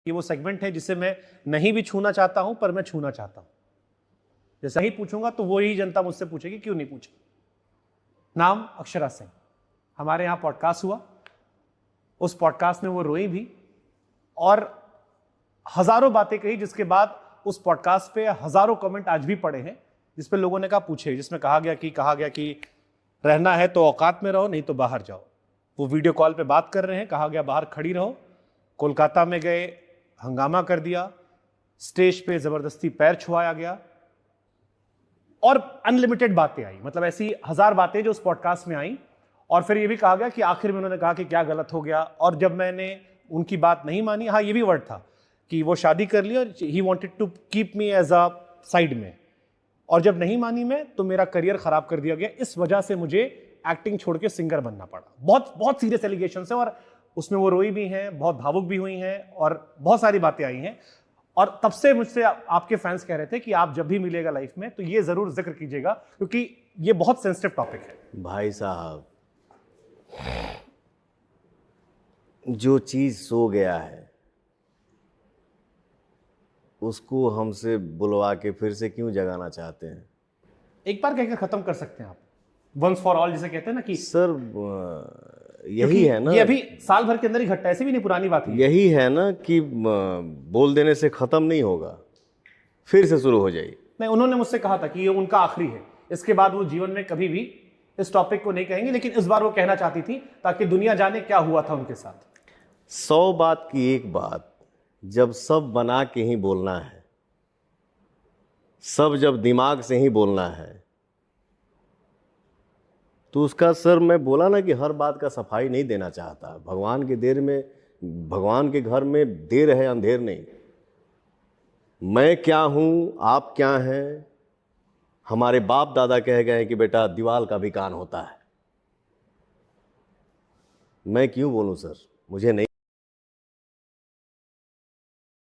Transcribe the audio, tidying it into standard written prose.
ये वो सेगमेंट है जिसे मैं नहीं भी छूना चाहता हूं पर मैं छूना चाहता हूं। जैसे ही पूछूंगा तो वही जनता मुझसे पूछेगी क्यों नहीं पूछा। नाम अक्षरा सिंह। हमारे यहां पॉडकास्ट हुआ, उस पॉडकास्ट में वो रोई भी और हजारों बातें कही, जिसके बाद उस पॉडकास्ट पे हजारों कमेंट आज भी पड़े हैं जिसपे लोगों ने कहा पूछे, जिसमें कहा गया कि रहना है तो औकात में रहो, नहीं तो बाहर जाओ। वो वीडियो कॉल पे बात कर रहे हैं, कहा गया बाहर खड़ी रहो। कोलकाता में गए, हंगामा कर दिया, स्टेज पे जबरदस्ती पैर छुआया गया और अनलिमिटेड बातें आई। मतलब ऐसी 1000 बातें जो उस पॉडकास्ट में आई। और फिर ये भी कहा गया कि आखिर में उन्होंने कहा कि क्या गलत हो गया, और जब मैंने उनकी बात नहीं मानी, हाँ ये भी वर्ड था कि वो शादी कर ली और he wanted to keep me as a side में, और जब नहीं मानी मैं तो मेरा करियर खराब कर दिया गया, इस वजह से मुझे एक्टिंग छोड़ के सिंगर बनना पड़ा। बहुत बहुत सीरियस एलिगेशंस है और उसमें वो रोई भी हैं, बहुत भावुक भी हुई हैं और बहुत सारी बातें आई हैं। और तब से मुझसे आपके फैंस कह रहे थे कि आप जब भी मिलेगा लाइफ में तो ये जरूर जिक्र कीजिएगा, क्योंकि ये बहुत सेंसिटिव टॉपिक है। भाई साहब, जो चीज सो गया है उसको हमसे बुलवा के फिर से क्यों जगाना चाहते हैं? एक बार कहकर खत्म कर सकते हैं आप, वंस फॉर ऑल जिसे कहते हैं ना कि सर यही है ना, ये अभी साल भर के अंदर ही घटना, ऐसी भी नहीं पुरानी बात है। यही है ना कि बोल देने से खत्म नहीं होगा, फिर से शुरू हो जाएगी। नहीं, उन्होंने मुझसे कहा था कि ये उनका आखिरी है, इसके बाद वो जीवन में कभी भी इस टॉपिक को नहीं कहेंगे, लेकिन इस बार वो कहना चाहती थी ताकि दुनिया जाने क्या हुआ था उनके साथ। 100 बात की एक बात, जब सब बना के ही बोलना है, सब जब दिमाग से ही बोलना है, तो उसका सर मैं बोला ना कि हर बात का सफाई नहीं देना चाहता। भगवान के देर में, भगवान के घर में देर है अंधेर नहीं। मैं क्या हूं, आप क्या हैं, हमारे बाप दादा कह गए कि बेटा दीवाल का भी कान होता है। मैं क्यों बोलूं सर, मुझे नहीं